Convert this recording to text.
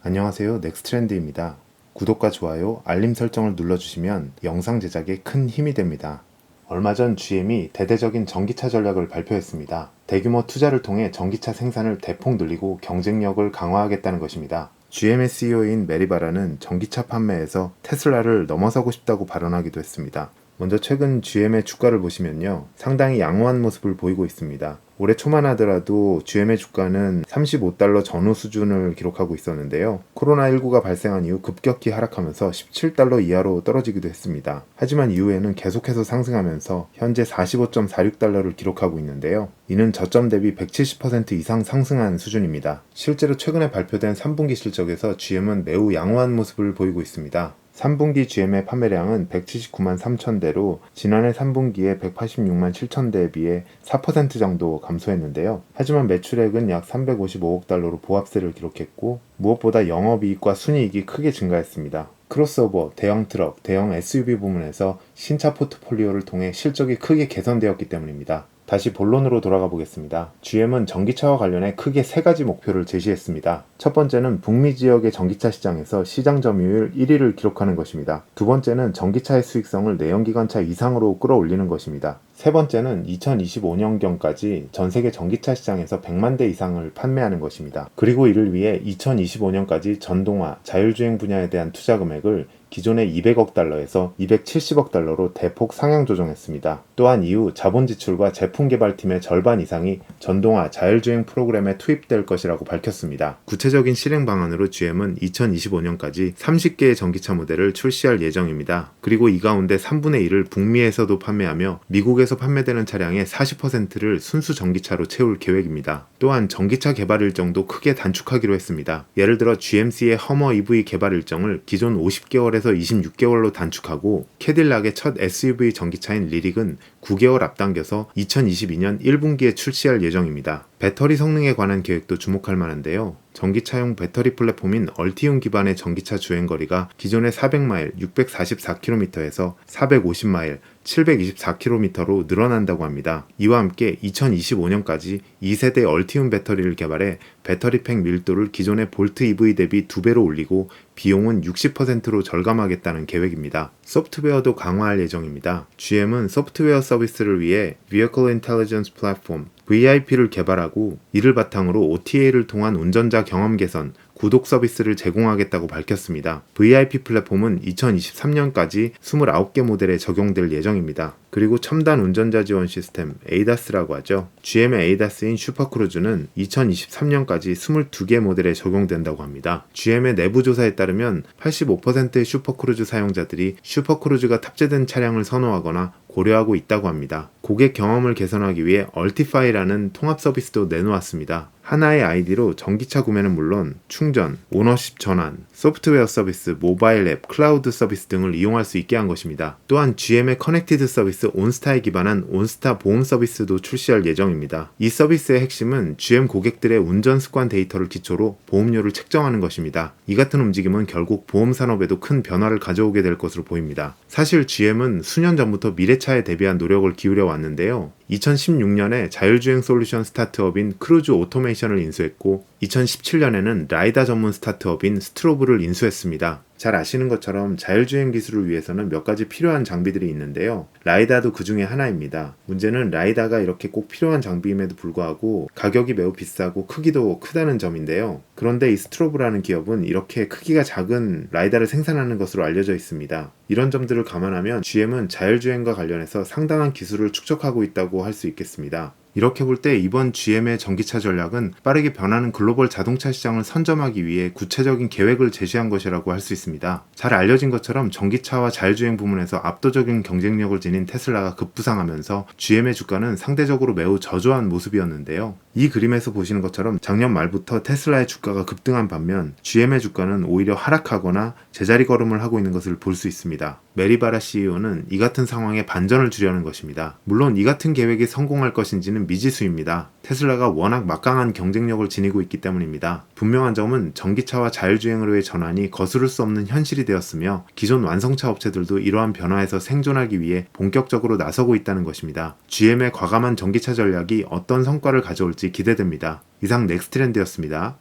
안녕하세요. 넥스트렌드입니다. 구독과 좋아요, 알림 설정을 눌러주시면 영상 제작에 큰 힘이 됩니다. 얼마 전 GM이 대대적인 전기차 전략을 발표했습니다. 대규모 투자를 통해 전기차 생산을 대폭 늘리고 경쟁력을 강화하겠다는 것입니다. GM의 CEO인 메리 바라는 전기차 판매에서 테슬라를 넘어서고 싶다고 발언하기도 했습니다. 먼저 최근 GM의 주가를 보시면요, 상당히 양호한 모습을 보이고 있습니다. 올해 초만 하더라도 GM의 주가는 $35 전후 수준을 기록하고 있었는데요. 코로나19가 발생한 이후 급격히 하락하면서 $17 이하로 떨어지기도 했습니다. 하지만 이후에는 계속해서 상승하면서 현재 $45.46를 기록하고 있는데요. 이는 저점 대비 170% 이상 상승한 수준입니다. 실제로 최근에 발표된 3분기 실적에서 GM은 매우 양호한 모습을 보이고 있습니다. 3분기 GM의 판매량은 179만 3천 대로 지난해 3분기에 186만 7천 대에 비해 4% 정도 감소했는데요. 하지만 매출액은 약 355억 달러로 보합세를 기록했고, 무엇보다 영업이익과 순이익이 크게 증가했습니다. 크로스오버, 대형 트럭, 대형 SUV 부문에서 신차 포트폴리오를 통해 실적이 크게 개선되었기 때문입니다. 다시 본론으로 돌아가 보겠습니다. GM은 전기차와 관련해 크게 세 가지 목표를 제시했습니다. 첫 번째는 북미 지역의 전기차 시장에서 시장 점유율 1위를 기록하는 것입니다. 두 번째는 전기차의 수익성을 내연기관차 이상으로 끌어올리는 것입니다. 세 번째는 2025년경까지 전 세계 전기차 시장에서 100만 대 이상을 판매하는 것입니다. 그리고 이를 위해 2025년까지 전동화, 자율주행 분야에 대한 투자 금액을 기존의 200억 달러에서 270억 달러로 대폭 상향 조정했습니다. 또한 이후 자본 지출과 제품 개발팀의 절반 이상이 전동화, 자율주행 프로그램에 투입될 것이라고 밝혔습니다. 구체적인 실행 방안으로 GM은 2025년까지 30개의 전기차 모델을 출시할 예정입니다. 그리고 이 가운데 3분의 1을 북미에서도 판매하며 미국에서 판매되는 차량의 40%를 순수 전기차로 채울 계획입니다. 또한 전기차 개발 일정도 크게 단축하기로 했습니다. 예를 들어 GMC의 허머 EV 개발 일정을 기존 50개월에서 26개월로 단축하고, 캐딜락의 첫 SUV 전기차인 리릭은 9개월 앞당겨서 2022년 1분기에 출시할 예정입니다. 배터리 성능에 관한 계획도 주목할 만한데요. 전기차용 배터리 플랫폼인 얼티움 기반의 전기차 주행거리가 기존의 400마일 644km에서 450마일 724km로 늘어난다고 합니다. 이와 함께 2025년까지 2세대 얼티움 배터리를 개발해 배터리팩 밀도를 기존의 볼트 EV 대비 2배로 올리고 비용은 60%로 절감하겠다는 계획입니다. 소프트웨어도 강화할 예정입니다. GM은 소프트웨어 서비스를 위해 Vehicle Intelligence Platform VIP를 개발하고, 이를 바탕으로 OTA를 통한 운전자 경험 개선, 구독 서비스를 제공하겠다고 밝혔습니다. VIP 플랫폼은 2023년까지 29개 모델에 적용될 예정입니다. 그리고 첨단 운전자 지원 시스템 ADAS라고 하죠. GM의 ADAS인 슈퍼크루즈는 2023년까지 22개 모델에 적용된다고 합니다. GM의 내부 조사에 따르면 85%의 슈퍼크루즈 사용자들이 슈퍼크루즈가 탑재된 차량을 선호하거나 고려하고 있다고 합니다. 고객 경험을 개선하기 위해 얼티파이라는 통합 서비스도 내놓았습니다. 하나의 아이디로 전기차 구매는 물론 충전, 오너십 전환, 소프트웨어 서비스, 모바일 앱, 클라우드 서비스 등을 이용할 수 있게 한 것입니다. 또한 GM의 커넥티드 서비스 온스타에 기반한 온스타 보험 서비스도 출시할 예정입니다. 이 서비스의 핵심은 GM 고객들의 운전 습관 데이터를 기초로 보험료를 책정하는 것입니다. 이 같은 움직임은 결국 보험 산업에도 큰 변화를 가져오게 될 것으로 보입니다. 사실 GM은 수년 전부터 미래차에 대비한 노력을 기울여 왔는데요. 2016년에 자율주행 솔루션 스타트업인 크루즈 오토메이션을 인수했고, 2017년에는 라이다 전문 스타트업인 스트로브를 인수했습니다. 잘 아시는 것처럼 자율주행 기술을 위해서는 몇 가지 필요한 장비들이 있는데요. 라이다도 그 중에 하나입니다. 문제는 라이다가 이렇게 꼭 필요한 장비임에도 불구하고 가격이 매우 비싸고 크기도 크다는 점인데요. 그런데 이 스트로브라는 기업은 이렇게 크기가 작은 라이다를 생산하는 것으로 알려져 있습니다. 이런 점들을 감안하면 GM은 자율주행과 관련해서 상당한 기술을 축적하고 있다고 할 수 있겠습니다. 이렇게 볼 때 이번 GM의 전기차 전략은 빠르게 변하는 글로벌 자동차 시장을 선점하기 위해 구체적인 계획을 제시한 것이라고 할 수 있습니다. 잘 알려진 것처럼 전기차와 자율주행 부문에서 압도적인 경쟁력을 지닌 테슬라가 급부상하면서 GM의 주가는 상대적으로 매우 저조한 모습이었는데요. 이 그림에서 보시는 것처럼 작년 말부터 테슬라의 주가가 급등한 반면 GM의 주가는 오히려 하락하거나 제자리 걸음을 하고 있는 것을 볼 수 있습니다. 메리 바라 CEO는 이 같은 상황에 반전을 주려는 것입니다. 물론 이 같은 계획이 성공할 것인지는 미지수입니다. 테슬라가 워낙 막강한 경쟁력을 지니고 있기 때문입니다. 분명한 점은 전기차와 자율주행으로의 전환이 거스를 수 없는 현실이 되었으며, 기존 완성차 업체들도 이러한 변화에서 생존하기 위해 본격적으로 나서고 있다는 것입니다. GM의 과감한 전기차 전략이 어떤 성과를 가져올지 기대됩니다. 이상 넥스트렌드였습니다.